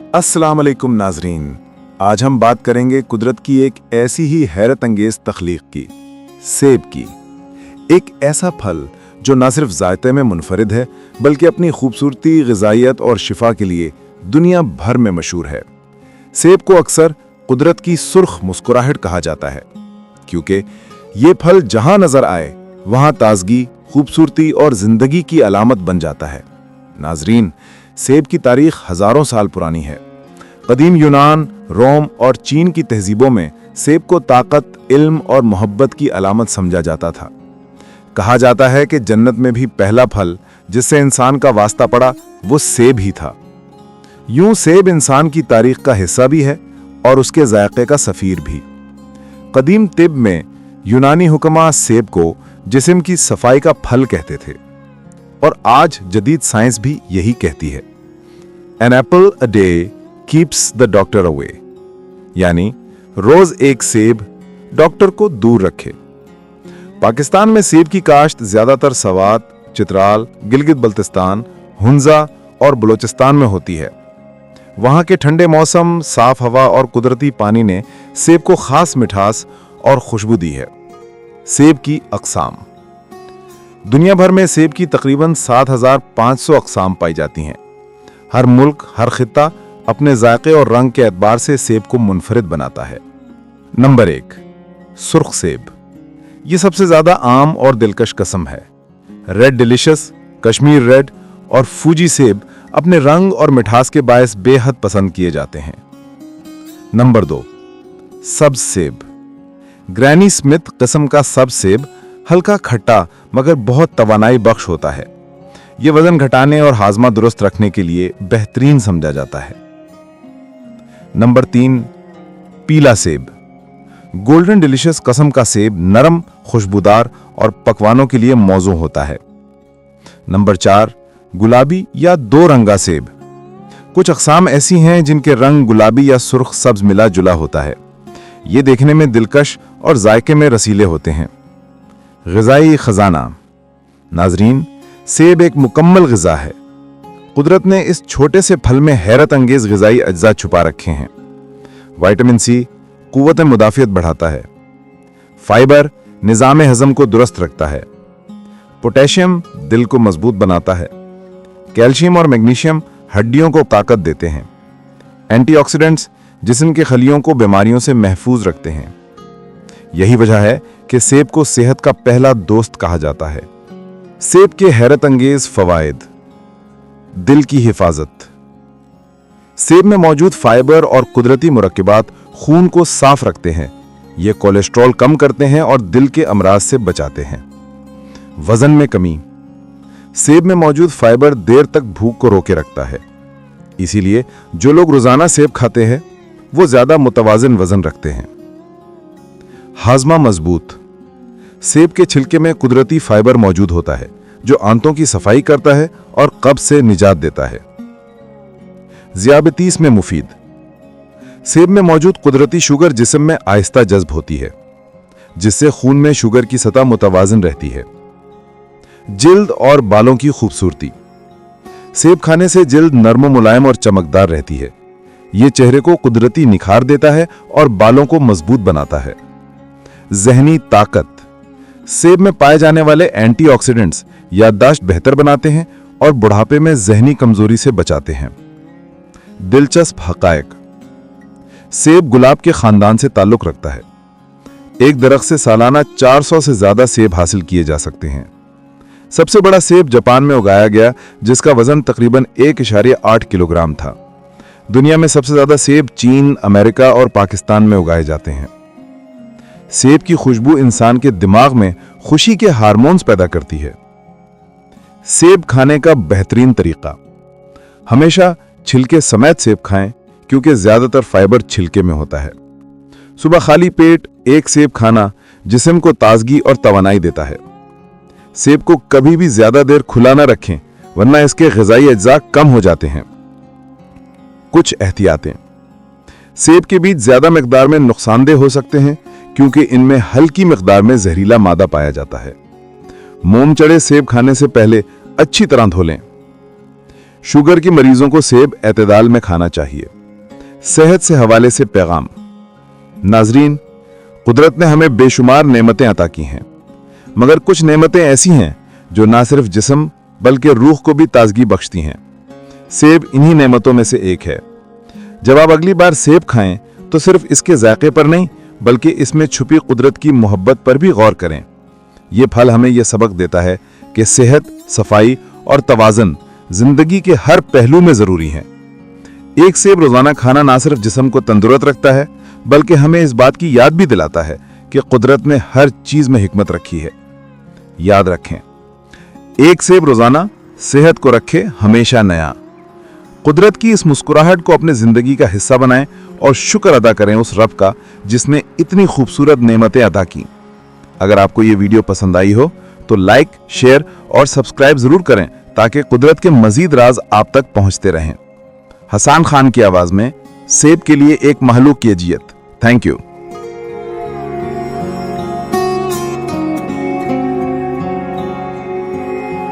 अस्सलाम वालेकुम नाजरीन। आज हम बात करेंगे कुदरत की एक ऐसी ही हैरत अंगेज तख्लीक की, सेब की। एक ऐसा फल जो न सिर्फ जायके में मुनफरिद है बल्कि अपनी खूबसूरती, ग़िज़ाइयत और शिफा के लिए दुनिया भर में मशहूर है। सेब को अक्सर कुदरत की सुर्ख मुस्कुराहट कहा जाता है क्योंकि ये फल जहां नजर आए वहां ताजगी, खूबसूरती और जिंदगी की अलामत बन जाता है। नाजरीन, सेब की तारीख हजारों साल पुरानी है। कदीम यूनान, रोम और चीन की तहजीबों में सेब को ताकत, इल्म और मोहब्बत की अलामत समझा जाता था। कहा जाता है कि जन्नत में भी पहला फल जिससे इंसान का वास्ता पड़ा वो सेब ही था। यूं सेब इंसान की तारीख का हिस्सा भी है और उसके जायके का सफीर भी। कदीम तिब में यूनानी हुक्मा सेब को जिस्म की सफाई का फल कहते थे और आज जदीद साइंस भी यही कहती है। An apple a day keeps the doctor away, यानी रोज एक सेब डॉक्टर को दूर रखे। पाकिस्तान में सेब की काश्त ज्यादातर सवात, चित्राल, गिलगित बल्तिस्तान, हुंजा और बलोचिस्तान में होती है। वहां के ठंडे मौसम, साफ हवा और कुदरती पानी ने सेब को खास मिठास और खुशबू दी है। सेब की अक़साम। दुनिया भर में सेब की तकरीबन 7,500 अक़साम पाई जाती हैं। हर मुल्क, हर खित्ता अपने जायके और रंग के एतबार से सेब को मुनफरिद बनाता है। नंबर 1, सुर्ख सेब। ये सबसे ज्यादा आम और दिलकश किस्म है। रेड डिलीशियस, कश्मीर रेड और फूजी सेब अपने रंग और मिठास के बायस बेहद पसंद किए जाते हैं। नंबर 2, सब्ज सेब। ग्रैनी स्मिथ किस्म का सब्ज सेब हल्का खट्टा मगर बहुत तवानाई बख्श होता है। यह वजन घटाने और हाजमा दुरुस्त रखने के लिए बेहतरीन समझा जाता है। नंबर 3, पीला सेब। गोल्डन डिलीशियस किस्म का सेब नरम, खुशबूदार और पकवानों के लिए मौजू होता है। नंबर 4, गुलाबी या दो रंगा सेब। कुछ अक़साम ऐसी हैं जिनके रंग गुलाबी या सुर्ख सब्ज मिला जुला होता है। ये देखने में दिलकश और जायके में रसीले होते हैं। ग़िज़ाई खजाना। नाजरीन, सेब एक मुकम्मल ग़िज़ा है। कुदरत ने इस छोटे से फल में हैरत अंगेज ग़िज़ाई अज्जा छुपा रखे हैं। विटामिन सी कुव्वत मुदाफ़ियत बढ़ाता है। फाइबर निज़ाम हज़म को दुरुस्त रखता है। पोटेशियम दिल को मजबूत बनाता है। कैल्शियम और मैग्नीशियम हड्डियों को ताकत देते हैं। एंटीऑक्सीडेंट्स जिस्म के खलियों को बीमारियों से महफूज रखते हैं। यही वजह है कि सेब को सेहत का पहला दोस्त कहा जाता है। सेब के हैरत अंगेज फवायद। दिल की हिफाजत। सेब में मौजूद फाइबर और कुदरती मुरक्किबात खून को साफ रखते हैं। ये कोलेस्ट्रॉल कम करते हैं और दिल के अमराज से बचाते हैं। वजन में कमी। सेब में मौजूद फाइबर देर तक भूख को रोके रखता है। इसीलिए जो लोग रोजाना सेब खाते हैं वो ज्यादा मुतवाजिन वजन रखते हैं। हाजमा मजबूत। सेब के छिलके में कुदरती फाइबर मौजूद होता है जो आंतों की सफाई करता है और कब्ज से निजात देता है। ज़ियाबतीस में मुफीद। सेब में मौजूद कुदरती शुगर जिस्म में आहिस्ता जज्ब होती है जिससे खून में शुगर की सतह मुतवाजिन रहती है। जिल्द और बालों की खूबसूरती। सेब खाने से जिल्द नर्म, मुलायम और चमकदार रहती है। ये चेहरे को कुदरती निखार देता है और बालों को मजबूत बनाता है। ज़हनी ताकत। सेब में पाए जाने वाले एंटीऑक्सीडेंट्स याददाश्त बेहतर बनाते हैं और बुढ़ापे में ज़हनी कमजोरी से बचाते हैं। दिलचस्प हक़ाइक़। सेब गुलाब के खानदान से ताल्लुक़ रखता है। एक दरख्त से सालाना 400 से ज्यादा सेब हासिल किए जा सकते हैं। सबसे बड़ा सेब जापान में उगाया गया जिसका वजन तकरीबन 1.8 किलोग्राम था। दुनिया में सबसे ज्यादा सेब चीन, अमेरिका और पाकिस्तान में उगाए जाते हैं। सेब की खुशबू इंसान के दिमाग में खुशी के हार्मोन्स पैदा करती है। सेब खाने का बेहतरीन तरीका। हमेशा छिलके समेत सेब खाएं क्योंकि ज्यादातर फाइबर छिलके में होता है। सुबह खाली पेट एक सेब खाना जिस्म को ताजगी और तवानाई देता है। सेब को कभी भी ज्यादा देर खुला ना रखें वरना इसके ग़िज़ाई अज्जा कम हो जाते हैं। कुछ एहतियातें। सेब के बीज ज्यादा मिकदार में नुकसानदेह हो सकते हैं क्योंकि इनमें हल्की मिकदार में जहरीला मादा पाया जाता है। मोम चढ़े सेब खाने से पहले अच्छी तरह धो लें। शुगर के मरीजों को सेब एतदाल में खाना चाहिए। सेहत से हवाले से पैगाम। नाजरीन, कुदरत ने हमें बेशुमार नेमतें अता की हैं, मगर कुछ नेमतें ऐसी हैं जो ना सिर्फ जिस्म बल्कि रूह को भी ताजगी बख्शती हैं। सेब इन्हीं नेमतों में से एक है। जब आप अगली बार सेब खाएं तो सिर्फ इसके जायके पर नहीं बल्कि इसमें छुपी कुदरत की मोहब्बत पर भी गौर करें। ये फल हमें यह सबक देता है कि सेहत, सफाई और तवाज़ुन जिंदगी के हर पहलू में जरूरी है। एक सेब रोजाना खाना ना सिर्फ जिस्म को तंदुरुस्त रखता है बल्कि हमें इस बात की याद भी दिलाता है कि कुदरत ने हर चीज में हिकमत रखी है। याद रखें, एक सेब रोजाना सेहत को रखे हमेशा नया। कुदरत की इस मुस्कुराहट को अपने जिंदगी का हिस्सा बनाएं और शुक्र अदा करें उस रब का जिसने इतनी खूबसूरत नेमतें अता की। अगर आपको ये वीडियो पसंद आई हो तो लाइक, शेयर और सब्सक्राइब जरूर करें ताकि कुदरत के मजीद राज आप तक पहुंचते रहें। हसन खान की आवाज में सेब के लिए एक महलूक की अजियत। Thank you.